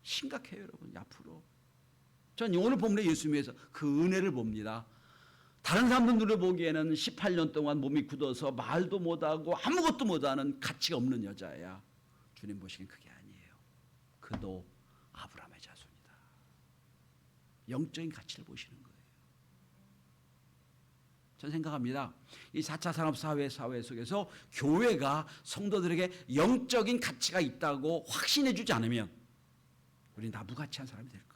심각해요, 여러분. 앞으로 전 오늘 본문의 예수님에서 그 은혜를 봅니다. 다른 사람들을 보기에는 18년 동안 몸이 굳어서 말도 못하고 아무것도 못하는 가치가 없는 여자야. 주님 보시기엔 그게 아니에요. 그도 아브라함의 자손이다. 영적인 가치를 보시는 거예요. 전 생각합니다. 이 4차 산업사회 속에서 교회가 성도들에게 영적인 가치가 있다고 확신해 주지 않으면 우리는 다 무가치한 사람이 될 거예요.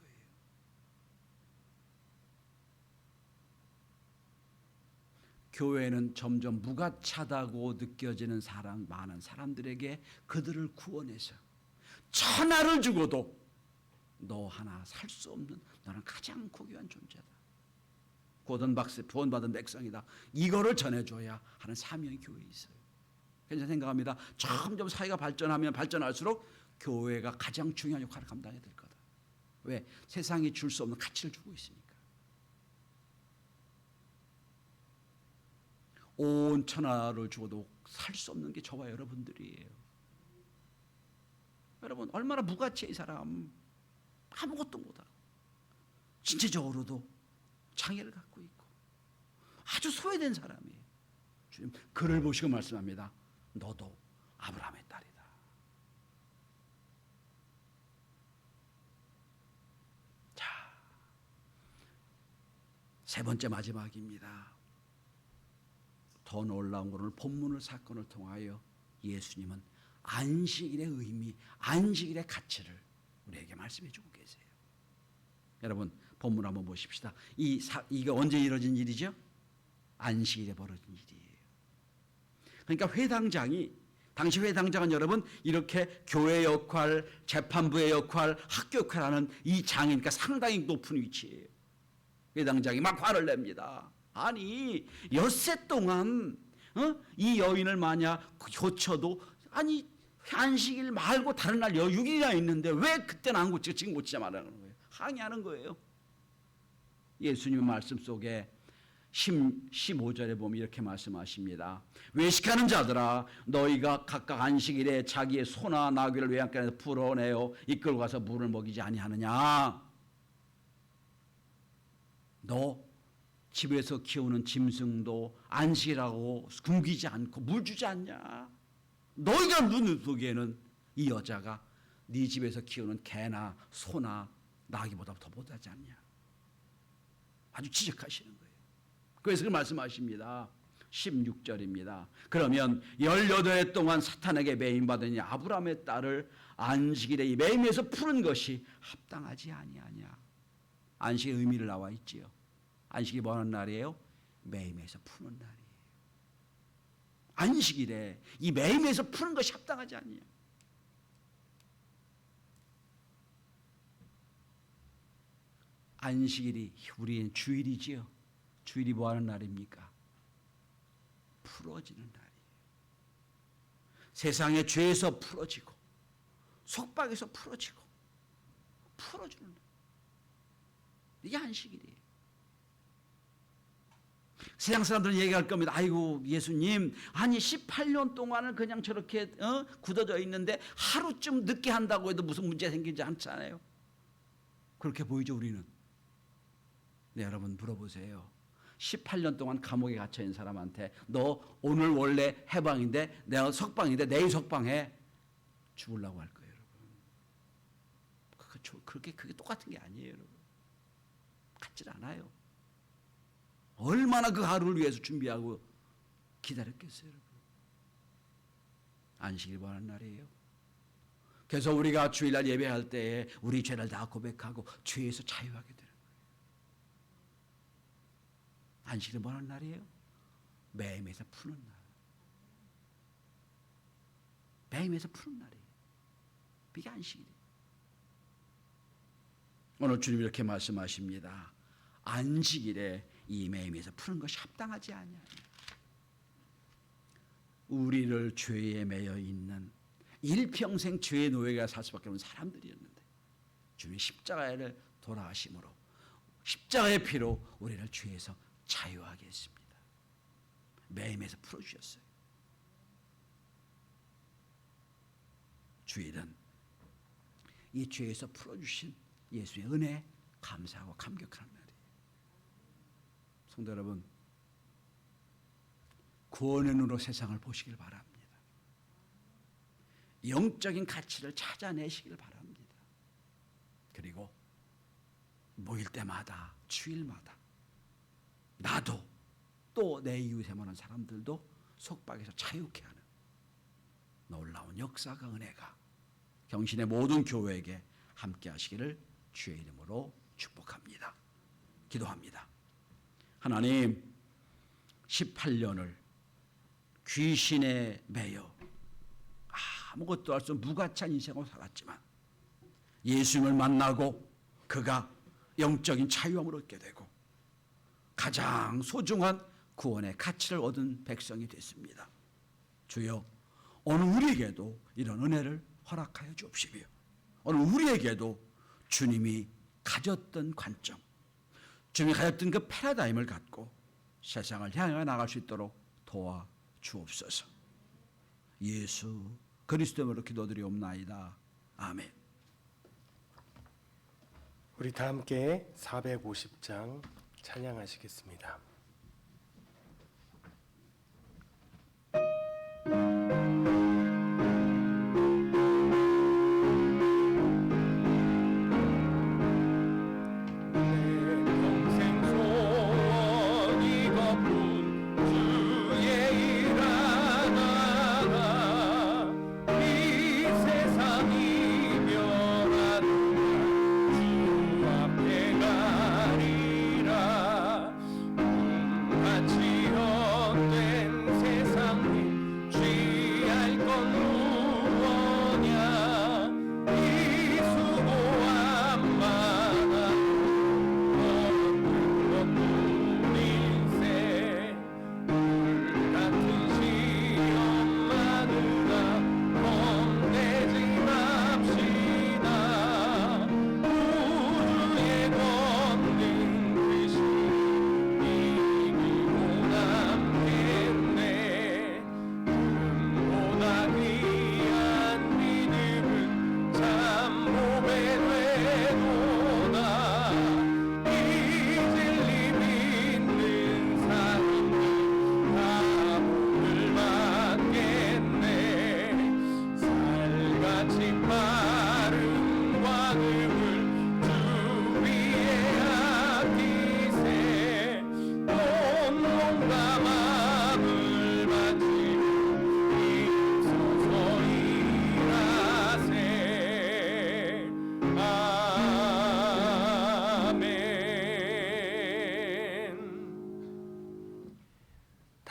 교회는 점점 무가치하다고 느껴지는 많은 사람들에게 그들을 구원해서 천하를 주고도 너 하나 살 수 없는 너는 가장 고귀한 존재다. 구원받은 백성이다. 이거를 전해줘야 하는 사명이 교회에 있어요. 그래서 생각합니다. 점점 사회가 발전하면 발전할수록 교회가 가장 중요한 역할을 감당해야 될 거다. 왜? 세상이 줄 수 없는 가치를 주고 있으니까. 온 천하를 주고도 살 수 없는 게 저와 여러분들이에요. 여러분 얼마나 무가치해 이 사람. 아무것도 못하고 신체적으로도 장애를 갖고 있고 아주 소외된 사람이에요. 주님 그를 보시고 말씀합니다. 너도 아브라함의 딸이다. 자, 세 번째 마지막입니다. 더 놀라운 것은 본문을 사건을 통하여 예수님은 안식일의 의미, 안식일의 가치를 우리에게 말씀해 주고 계세요. 여러분 본문 한번 보십시다. 이게 언제 이루어진 일이죠? 안식일에 벌어진 일이에요. 그러니까 당시 회당장은 여러분 이렇게 교회 역할, 재판부의 역할, 학교 역할하는 이 장이니까 상당히 높은 위치예요. 회당장이 막 화를 냅니다. 아니 엿새 동안 이 여인을 만약 고쳐도 아니 안식일 말고 다른 날 6일이나 있는데 왜 그때는 안 고치고 지금 고치자 말하는 거예요. 항의하는 거예요. 예수님의 말씀 속에 15절에 보면 이렇게 말씀하십니다. 외식하는 자들아 너희가 각각 안식일에 자기의 소나 나귀를 외양간에서 풀어내어 이끌고 가서 물을 먹이지 아니하느냐. 너 집에서 키우는 짐승도 안식이라고 굶기지 않고 물 주지 않냐. 너희가 눈을 보기에는 이 여자가 네 집에서 키우는 개나 소나 나귀보다 더 못하지 않냐. 아주 지적하시는 거예요. 그래서 그 말씀하십니다. 16절입니다. 그러면 18해 동안 사탄에게 매임받은 이 아브라함의 딸을 안식일에 이 매임에서 푸는 것이 합당하지 아니하냐. 안식의 의미를 나와 있지요. 안식이 뭐 하는 날이에요? 매임에서 푸는 날이에요. 안식일에 이 매임에서 푸는 것이 합당하지 않냐. 안식일이 우리의 주일이지요. 주일이 뭐 하는 날입니까? 풀어지는 날이에요. 세상의 죄에서 풀어지고 속박에서 풀어지고 풀어주는 날. 이게 안식일이에요. 세상 사람들은 얘기할 겁니다. 아이고 예수님 아니 18년 동안은 그냥 저렇게 굳어져 있는데 하루쯤 늦게 한다고 해도 무슨 문제 생기지 않잖아요. 그렇게 보이죠 우리는. 네, 여러분 물어보세요. 18년 동안 감옥에 갇혀있는 사람한테 너 오늘 원래 해방인데 내가 석방인데 내일 석방해. 죽으려고 할 거예요 여러분. 그게 똑같은 게 아니에요 여러분. 같질 않아요. 얼마나 그 하루를 위해서 준비하고 기다렸겠어요 여러분. 안식일 보는 날이에요. 그래서 우리가 주일날 예배할 때에 우리 죄를 다 고백하고 죄에서 자유하게 되는 거예요. 안식일 보는 날이에요. 매임에서 푸는 날. 매임에서 푸는 날이에요. 이게 안식일이에요. 오늘 주님 이렇게 말씀하십니다. 안식일에 이 매임에서 푸는 것이 합당하지 아니하냐. 우리를 죄에 매여 있는 일평생 죄의 노예가 살 수밖에 없는 사람들이었는데 주님 십자가를 돌아가심으로 십자가의 피로 우리를 죄에서 자유하게 했습니다. 매임에서 풀어주셨어요. 주일은 이 죄에서 풀어주신 예수의 은혜 감사하고 감격하는 날이에요. 성도 여러분, 구원의 눈으로 세상을 보시길 바랍니다. 영적인 가치를 찾아내시길 바랍니다. 그리고 모일 때마다, 주일마다 나도 또 내 이웃에 많은 사람들도 속박에서 자유케 하는 놀라운 역사가, 은혜가 경신의 모든 교회에게 함께 하시기를 주의 이름으로 축복합니다. 기도합니다. 하나님, 18년을 귀신에 매여 아무것도 할 수 없는 무가치한 인생으로 살았지만 예수님을 만나고 그가 영적인 자유함을 얻게 되고 가장 소중한 구원의 가치를 얻은 백성이 됐습니다. 주여, 오늘 우리에게도 이런 은혜를 허락하여 주옵시며 오늘 우리에게도 주님이 가졌던 관점, 주님이 가졌던 그 패러다임을 갖고 세상을 향해 나갈 수 있도록 도와 주옵소서. 예수 그리스도로 기도드리옵나이다. 아멘. 우리 다 함께 450장 찬양하시겠습니다.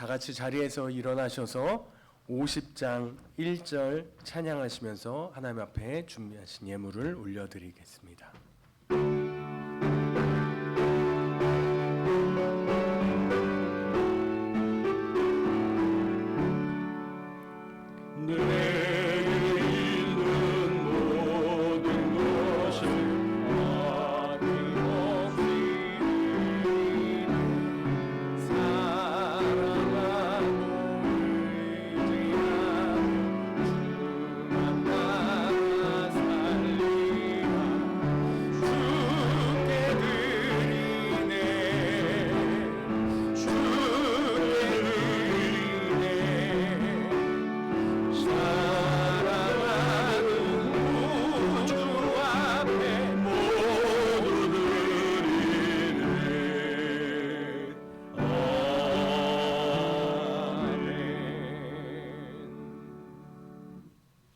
다 같이 자리에서 일어나셔서 50장 1절 찬양하시면서 하나님 앞에 준비하신 예물을 올려드리겠습니다.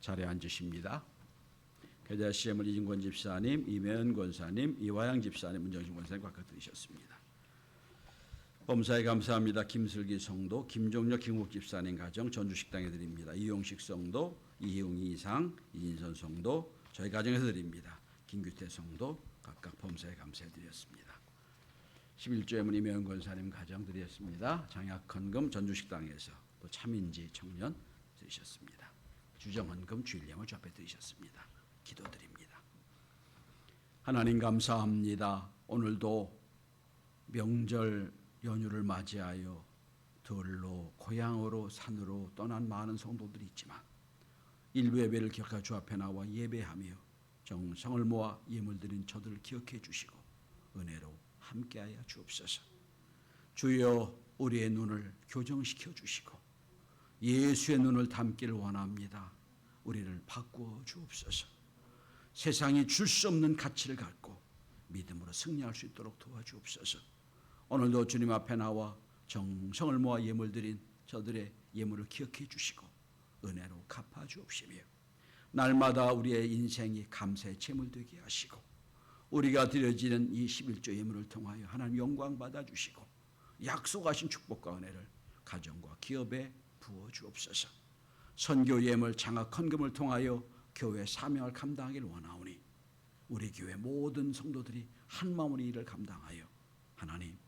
자리에 앉으십니다. 계좌 CM을 이진권 집사님, 이면 권사님, 이화양 집사님, 문정신 권사님 각각 드리셨습니다. 범사에 감사합니다. 김슬기 성도, 김종력, 김국 집사님 가정 전주식당에 드립니다. 이용식 성도, 이희웅 이상, 이인선 성도 저희 가정에서 드립니다. 김규태 성도 각각 범사에 감사드렸습니다. 11조 예문 이면 권사님 가정 드렸습니다. 장약헌금 전주식당에서 또 참인지 청년 드리셨습니다. 주정헌금 주일예물 주 앞에 드리셨습니다. 기도드립니다. 하나님 감사합니다. 오늘도 명절 연휴를 맞이하여 들로 고향으로 산으로 떠난 많은 성도들이 있지만 일부 예배를 기억하여 주 앞에 나와 예배하며 정성을 모아 예물 드린 저들을 기억해 주시고 은혜로 함께하여 주옵소서. 주여 우리의 눈을 교정시켜 주시고 예수의 눈을 담기를 원합니다. 우리를 바꾸어 주옵소서. 세상이 줄 수 없는 가치를 갖고 믿음으로 승리할 수 있도록 도와주옵소서. 오늘도 주님 앞에 나와 정성을 모아 예물 드린 저들의 예물을 기억해 주시고 은혜로 갚아 주옵시며 날마다 우리의 인생이 감사의 제물 되게 하시고 우리가 드려지는 이 11조 예물을 통하여 하나님 영광 받아 주시고 약속하신 축복과 은혜를 가정과 기업에 부어 주옵소서. 선교 예물 장학 헌금을 통하여 교회 사명을 감당하기를 원하오니 우리 교회 모든 성도들이 한마음으로 일을 감당하여 하나님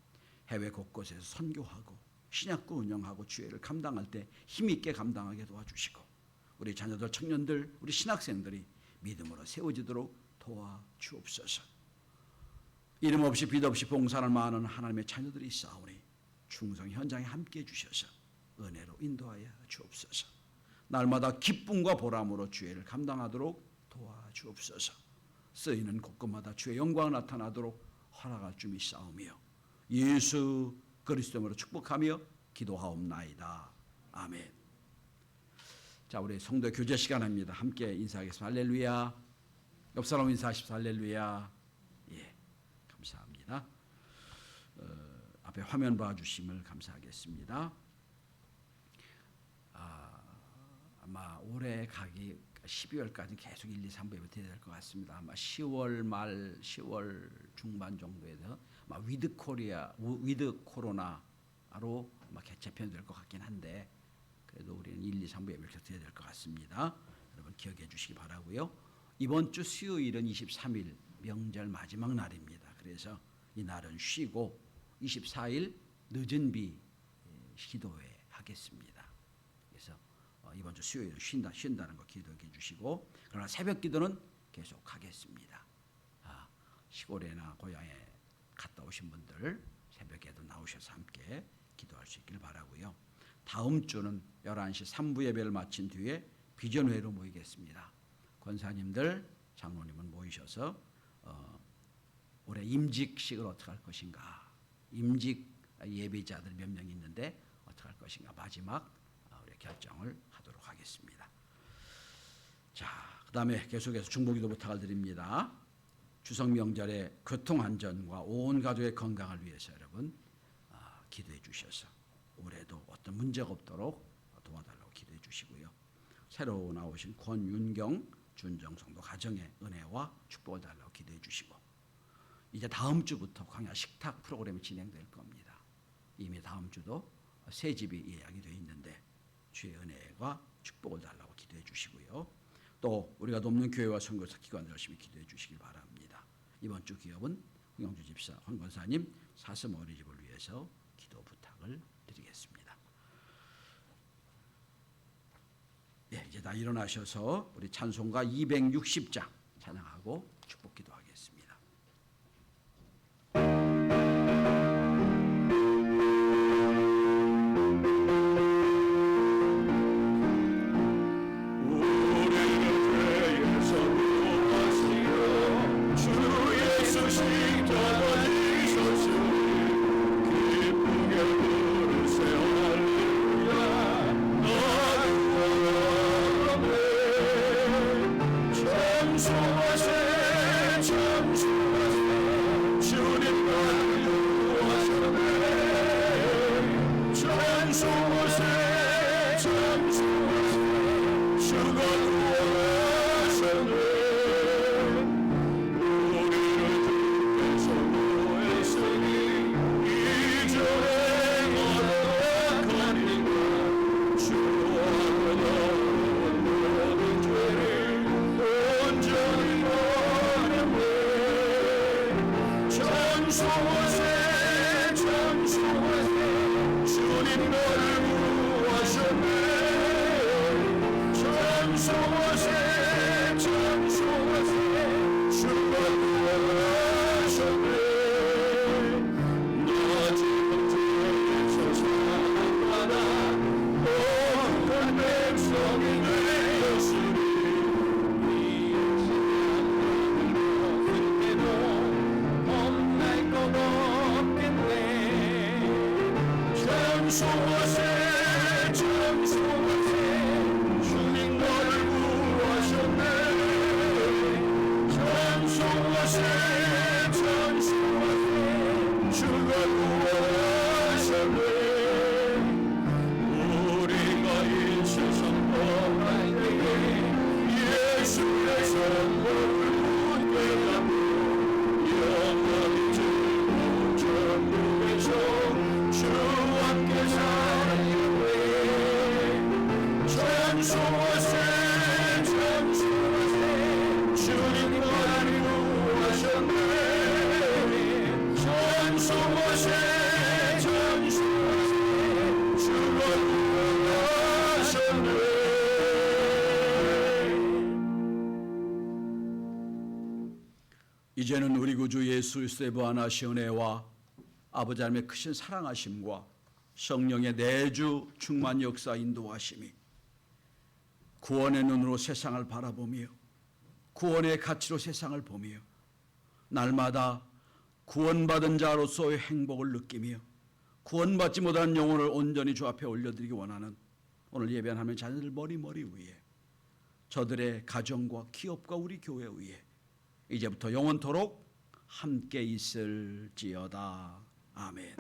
해외 곳곳에서 선교하고 신약고 운영하고 주회를 감당할 때 힘있게 감당하게 도와주시고 우리 자녀들 청년들 우리 신학생들이 믿음으로 세워지도록 도와주옵소서. 이름 없이 빛 없이 봉사를 많은 하나님의 자녀들이 있사오니 충성 현장에 함께해 주셔서 은혜로 인도하여 주옵소서. 날마다 기쁨과 보람으로 주회를 감당하도록 도와주옵소서. 쓰이는 곳곳마다 주의 영광이 나타나도록 허락할 줄 믿사오며 예수 그리스도로 축복하며 기도하옵나이다. 아멘. 자, 우리 성도 교제 시간입니다. 함께 인사하겠습니다. 할렐루야. 옆 사람 인사하십시오. 할렐루야. 예, 감사합니다. 앞에 화면 봐주심을 감사하겠습니다. 아마 올해 가기 12월까지 계속 1, 2, 3부 예배 드려야 될 것 같습니다. 아마 10월 말, 10월 중반 정도에서 아마 위드 코로나로 아마 재편될 것 같긴 한데 그래도 우리는 1, 2, 3부 예배를 계속 드려야 될 것 같습니다. 여러분 기억해 주시기 바라고요. 이번 주 수요일은 23일 명절 마지막 날입니다. 그래서 이 날은 쉬고 24일 늦은 비 기도회 하겠습니다. 그래서 이번 주 수요일은 쉰다는 거 기도해 주시고 그러나 새벽 기도는 계속 하겠습니다. 시골에나 고향에 갔다 오신 분들 새벽에도 나오셔서 함께 기도할 수 있기를 바라고요. 다음 주는 11시 3부 예배를 마친 뒤에 비전회로 모이겠습니다. 권사님들, 장로님은 모이셔서 올해 임직식을 어떻게 할 것인가, 임직 예배자들 몇 명 있는데 어떻게 할 것인가 마지막 우리 결정을 하도록 하겠습니다. 자, 그 다음에 계속해서 중보기도 부탁을 드립니다. 추석 명절에 교통안전과 온 가족의 건강을 위해서 여러분 기도해 주셔서 올해도 어떤 문제가 없도록 도와달라고 기도해 주시고요. 새로 나오신 권윤경 준정성도 가정의 은혜와 축복을 달라고 기도해 주시고 이제 다음 주부터 광야 식탁 프로그램이 진행될 겁니다. 이미 다음 주도 새 집이 예약이 되어 있는데 주의 은혜와 축복을 달라고 기도해 주시고요. 또 우리가 돕는 교회와 선교사 기관들 열심히 기도해 주시길 바랍니다. 이번 주 기업은 홍영주 집사, 황 권사님 사슴 어린이집을 위해서 기도 부탁을 드리겠습니다. 예, 이제 다 일어나셔서 우리 찬송가 260장 찬양하고 축복 기도하겠습니다. 주가 구원하셨네. 우리가 이 세상 떠날 때에 예수의 선물을 굳게 잡고 영원히 즐거운 천국에서 주와 함께 살아가네. 찬송하세 찬송하세 주님 나를 구하셨네. 찬송하세 찬송하세 주가 구원하셨네. 이제는 우리 구주 예수 그리스도의 무한하신 은혜와 아버지 하나님의 크신 사랑하심과 성령의 내주 충만 역사 인도하심이 구원의 눈으로 세상을 바라보며 구원의 가치로 세상을 보며 날마다 구원받은 자로서의 행복을 느끼며 구원받지 못한 영혼을 온전히 주 앞에 올려드리기 원하는 오늘 예배한 하나님의 자녀들 머리 위에 저들의 가정과 기업과 우리 교회 위에 이제부터 영원토록 함께 있을지어다. 아멘.